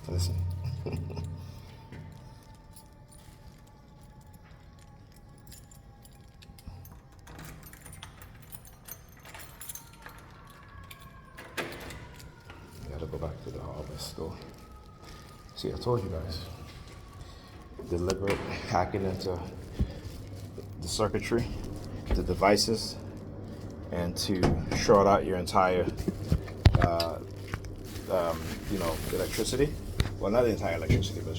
Listen. Gotta go back to the harvest store. See, I told you guys. Deliberate hacking into the circuitry, the devices, and to short out your entire, electricity. Well, not the entire electricity, but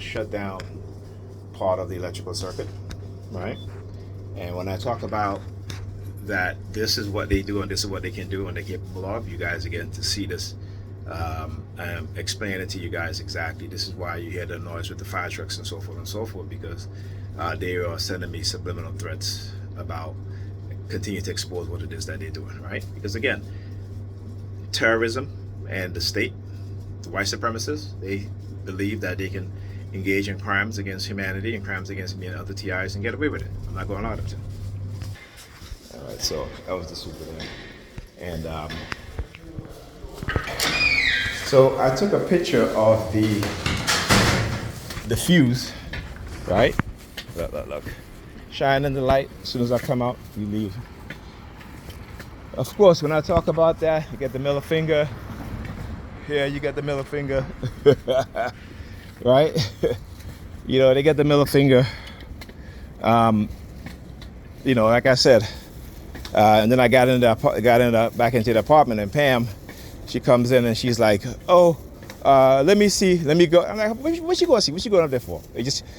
shut down part of the electrical circuit, right? And when I talk about that, this is what they do and this is what they can do and they're capable of, you guys are getting to see this. I'm explaining it to you guys exactly. This is why you hear the noise with the fire trucks and so forth, because they are sending me subliminal threats about continue to expose what it is that they're doing, right? Because again, terrorism and the state, the white supremacists, they believe that they can engage in crimes against humanity and crimes against me and other TIs and get away with it. I'm not going to allow them to. All right, so that was the super there. And so I took a picture of the fuse, right? Look. Shine in the light. As soon as I come out, you leave. Of course, when I talk about that, you get the middle finger. Here, you get the middle finger. Right? They get the middle finger. Like I said. And then I got back into the apartment, and Pam, she comes in and she's like, "Oh, let me see, let me go." I'm like, "What you going to see? What you going up there for?"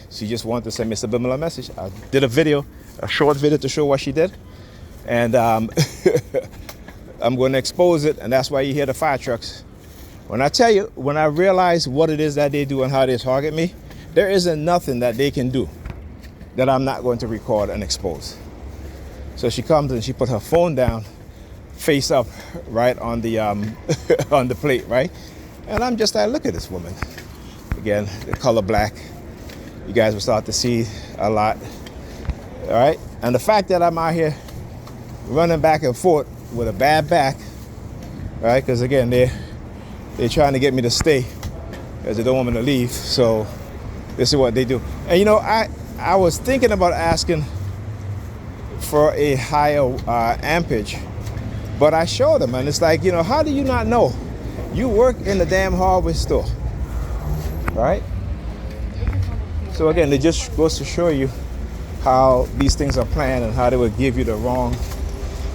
She just wanted to send me a subliminal message. I did a short video to show what she did, and I'm going to expose it, and that's why you hear the fire trucks. When I realize what it is that they do and how they target me, there isn't nothing that they can do that I'm not going to record and expose. So she comes and she put her phone down, face up, right on the on the plate, right? And I'm just like, look at this woman. Again, the color black. You guys will start to see a lot, all right? And the fact that I'm out here running back and forth with a bad back, right? Because again, they're trying to get me to stay because they don't want me to leave. So this is what they do. And I was thinking about asking for a higher ampage, but I showed them, and it's like, how do you not know? You work in the damn hardware store, right? So again, it just goes to show you how these things are planned and how they would give you the wrong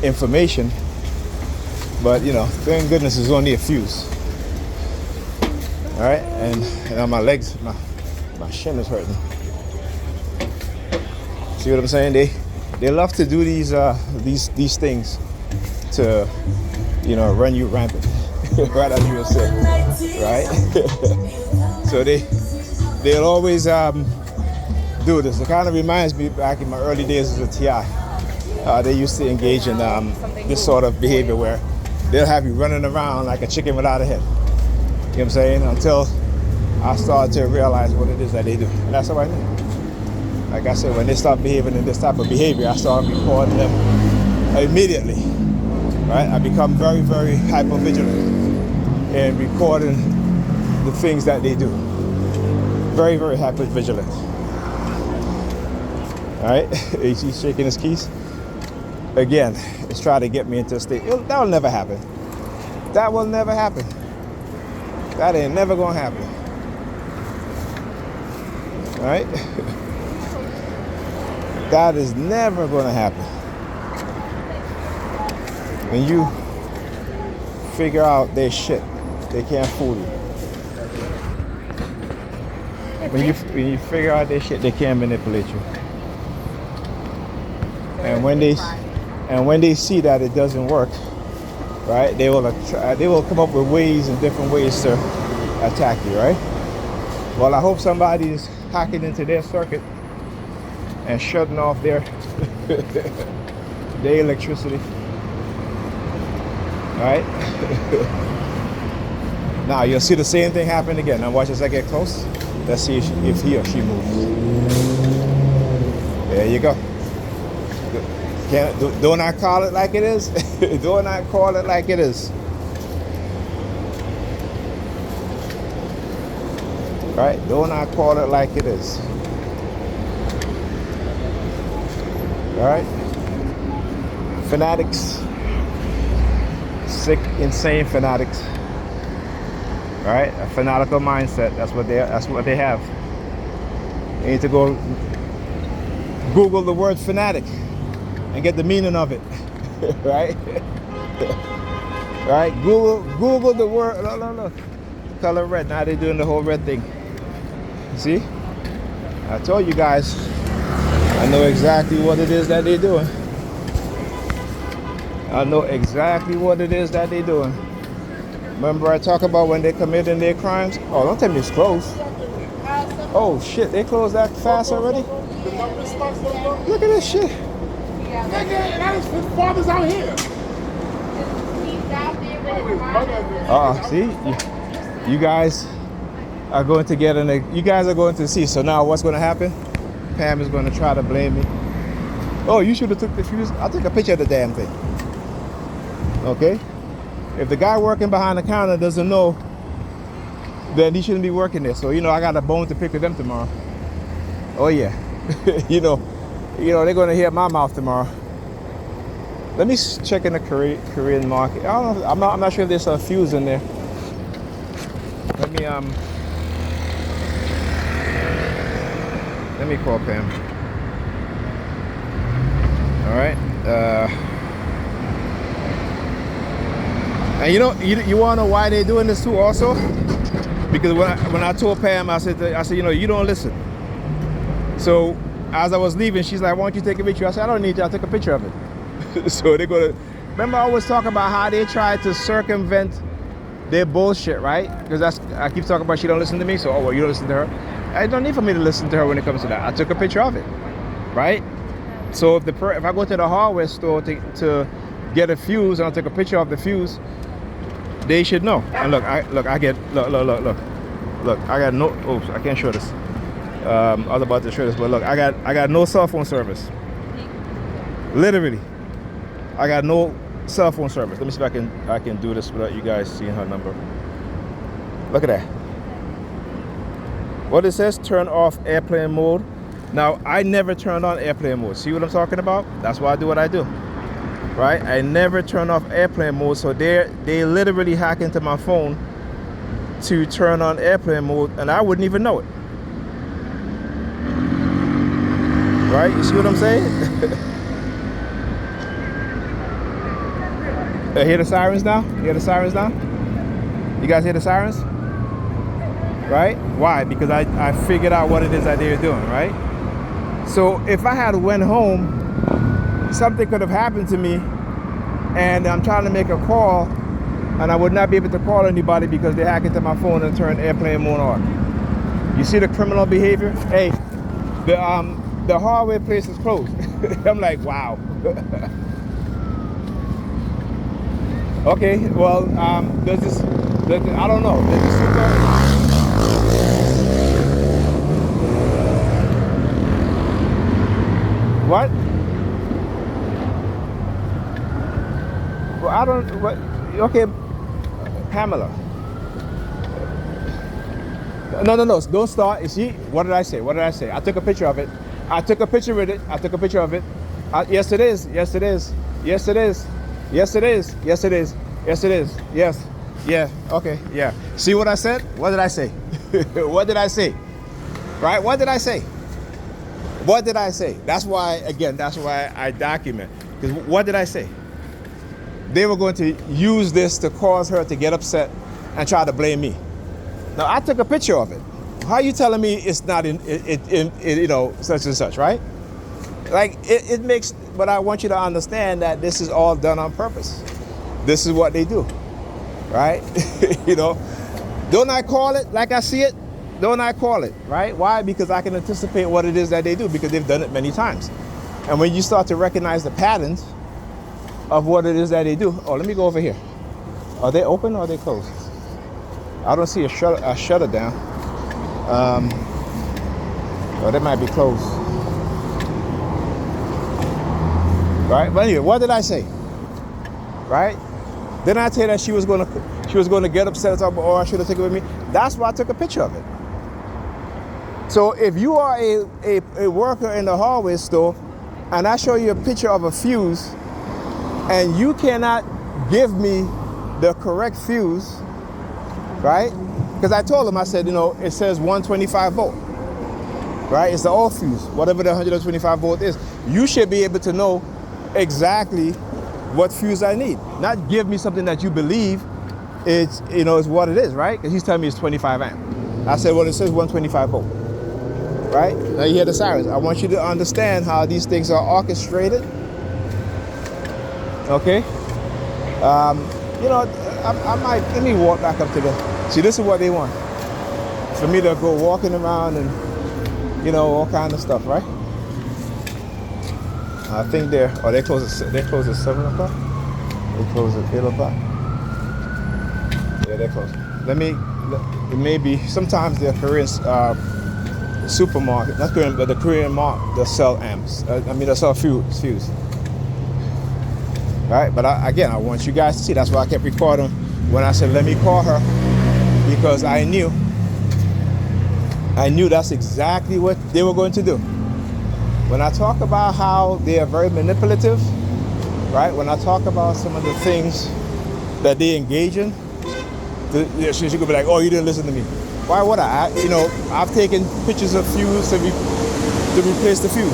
information. But thank goodness it's only a fuse. All right, and my legs, my shin is hurting. See what I'm saying? They love to do these things to, run you rampant, right as you were saying, right? So they'll always do this. It kind of reminds me back in my early days as a TI. They used to engage in this sort of behavior where they'll have you running around like a chicken without a head. You know what I'm saying? Until I started to realize what it is that they do. And that's how I knew. Like I said, when they start behaving in this type of behavior, I start recording them immediately, right? I become very, very hyper-vigilant in recording the things that they do. Very, very hyper-vigilant. All right? He's shaking his keys. Again, it's trying to get me into a state. That will never happen. That will never happen. That ain't never gonna happen. All right? That is never gonna happen. When you figure out their shit, they can't fool you. When you figure out their shit, they can't manipulate you. And when they see that it doesn't work, right? They will come up with ways and different ways to attack you, right? Well, I hope somebody is hacking into their circuit and shutting off their their electricity. All right? Now you'll see the same thing happen again. Now watch as I get close. Let's see if he or she moves. There you go. Do not call it like it is. Do not call it like it is. Right? Don't I call it like it is. All right? Fanatics. Sick, insane fanatics. All right? A fanatical mindset. That's what they have. You need to go Google the word fanatic and get the meaning of it. Right? Right? Google the word. Look. Color red. Now they're doing the whole red thing. See? I told you guys, I know exactly what it is that they're doing. I know exactly what it is that they're doing. Remember I talk about when they're committing their crimes? Oh, don't tell me it's closed. Oh shit, they closed that fast already? Look at this shit. That is his father's out here. See? You guys are going to get you guys are going to see. So now what's going to happen? Pam is going to try to blame me. Oh, you should have took the fuse. I'll take a picture of the damn thing. Okay? If the guy working behind the counter doesn't know, then he shouldn't be working there. So, I got a bone to pick with them tomorrow. Oh, yeah. you know, they're going to hear my mouth tomorrow. Let me check in the Korean market. I don't know. I'm not sure if there's a fuse in there. Let me call Pam. All right. And you want to know why they're doing this too also? Because when I told Pam, I said, you don't listen. So as I was leaving, she's like, why don't you take a picture? I said, I don't need to. I'll take a picture of it. So they're going to, remember I always talk about how they try to circumvent their bullshit, right? Because I keep talking about she don't listen to me. So, well, you don't listen to her. I don't need for me to listen to her when it comes to that. I took a picture of it, right? So if I go to the hardware store to get a fuse and I'll take a picture of the fuse, they should know. And look, I got no. Oops, I can't show this. I was about to show this, but look, I got no cell phone service. Literally, I got no cell phone service. Let me see if I can do this without you guys seeing her number. Look at that. What it says, turn off airplane mode. Now, I never turned on airplane mode. See what I'm talking about? That's why I do what I do. Right? I never turn off airplane mode. So they literally hack into my phone to turn on airplane mode, and I wouldn't even know it. Right? You see what I'm saying? You hear the sirens now? You hear the sirens now? You guys hear the sirens? Right? Why? Because I figured out what it is that they're doing, right? So if I had went home, something could have happened to me, and I'm trying to make a call, and I would not be able to call anybody because they hack into my phone and turn airplane mode on. You see the criminal behavior? Hey, the hardware place is closed. I'm like, wow. Okay, well, I don't know. What? Well, I don't. What? Okay, Pamela. No. Don't start. You see? What did I say? I took a picture of it. I took a picture with it. Yes, it is. Yes, Yeah. Okay. Yeah. See what I said? What did I say? What did I say? Right? What did I say? That's why I document. Because what did I say? They were going to use this to cause her to get upset and try to blame me. Now, I took a picture of it. How are you telling me it's not in such and such, right? Like, it makes, but I want you to understand that this is all done on purpose. This is what they do, right? Don't I call it like I see it? Don't I call it, right? Why? Because I can anticipate what it is that they do, because they've done it many times. And when you start to recognize the patterns of what it is that they do. Oh, let me go over here. Are they open or are they closed? I don't see a shutter down. Or they might be closed. Right? But anyway, what did I say? Right? Didn't I tell you that she was going to get upset and talk about, oh, I should have taken it with me? That's why I took a picture of it. So if you are a worker in the hardware store and I show you a picture of a fuse and you cannot give me the correct fuse, right? Because I told him, I said, you know, it says 125 volt, right? It's the old fuse, whatever the 125 volt is. You should be able to know exactly what fuse I need. Not give me something that you believe it's, you know, is what it is, right? Because he's telling me it's 25 amp. I said, well, it says 125 volt, right? Now you hear the sirens. I want you to understand how these things are orchestrated. Okay? You know, I might, let me walk back up to the, see, this is what they want. For me to go walking around and, you know, all kind of stuff, right? I think they close at 7 o'clock? They close at 8 o'clock? Yeah, they're closed. It may be, sometimes the Korean supermarket, not Korean, but the Korean market, they'll sell amps. They'll sell fuse. Right, but again, I want you guys to see. That's why I kept recording when I said, let me call her, because I knew that's exactly what they were going to do. When I talk about how they are very manipulative, right? When I talk about some of the things that they engage in, she could be like, oh, you didn't listen to me. Why would I? You know, I've taken pictures of fuse to replace the fuse.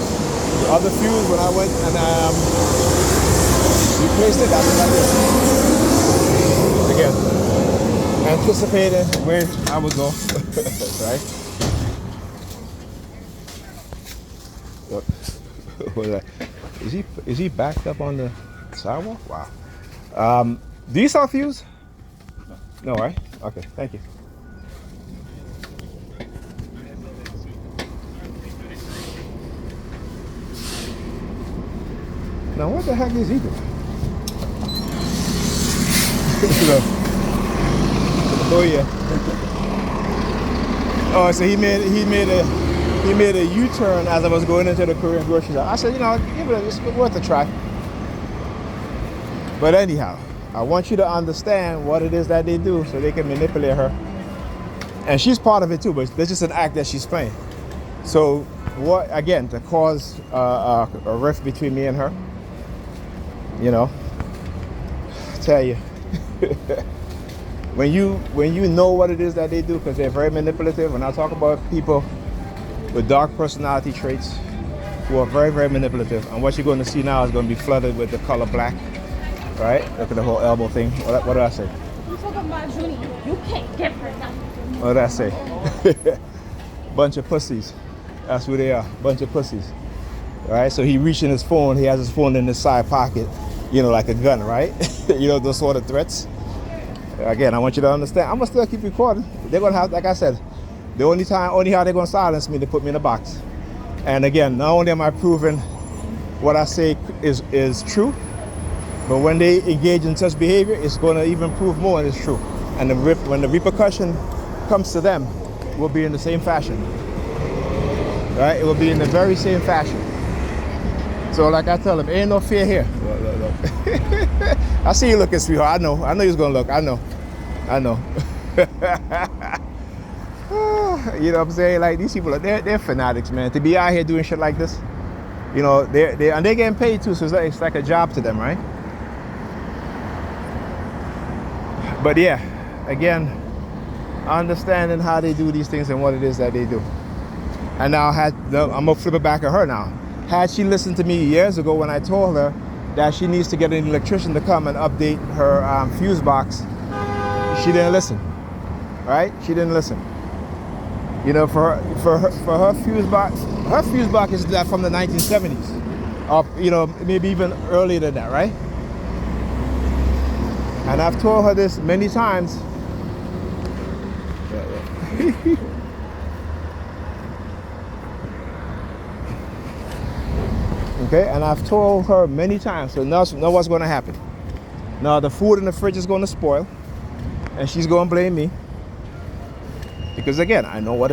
The other fuse, when I went and replaced it, that's what I did. Again, anticipating where I would go, right? What is that? Is he backed up on the sidewalk? Wow. Do you sell fuse? No, right? Okay, thank you. Now what the heck is he doing? Oh yeah. Oh, so he made a U-turn as I was going into the Korean grocery store. I said, you know, it's worth a try. But anyhow, I want you to understand what it is that they do so they can manipulate her. And she's part of it too, but there's just an act that she's playing. So what, again, to cause a rift between me and her, you know, I tell you, when you know what it is that they do, because they're very manipulative. When I talk about people with dark personality traits who are very, very manipulative, and what you're going to see now is going to be flooded with the color black, right? Look at the whole elbow thing. What did I say? You talking about Junie? You can't give her nothing. What did I say? Bunch of pussies. That's who they are. Bunch of pussies. All right. So he reaching his phone. He has his phone in his side pocket. You know, like a gun, right? You know, those sort of threats. Again, I want you to understand. I'm gonna still keep recording. They're gonna have, like I said, the only how they're gonna silence me, they put me in a box. And again, not only am I proving what I say is true, but when they engage in such behavior, it's gonna even prove more it's true. And when the repercussion comes to them, it will be in the same fashion. Right? It will be in the very same fashion. So like I tell them, ain't no fear here. Look. I see you looking, sweetheart. I know you was gonna look. I know. You know what I'm saying? Like, these people, they're fanatics, man. To be out here doing shit like this, you know, and they're getting paid too, so it's like a job to them, right? But yeah, again, understanding how they do these things and what it is that they do. And now I'm gonna flip it back at her now. Had she listened to me years ago when I told her that she needs to get an electrician to come and update her fuse box, she didn't listen, right? She didn't listen. You know, for her fuse box is that from the 1970s, or you know, maybe even earlier than that, right? And I've told her this many times. Okay, and I've told her many times, so know what's going to happen. Now the food in the fridge is going to spoil, and she's going to blame me. Because again, I know what it is.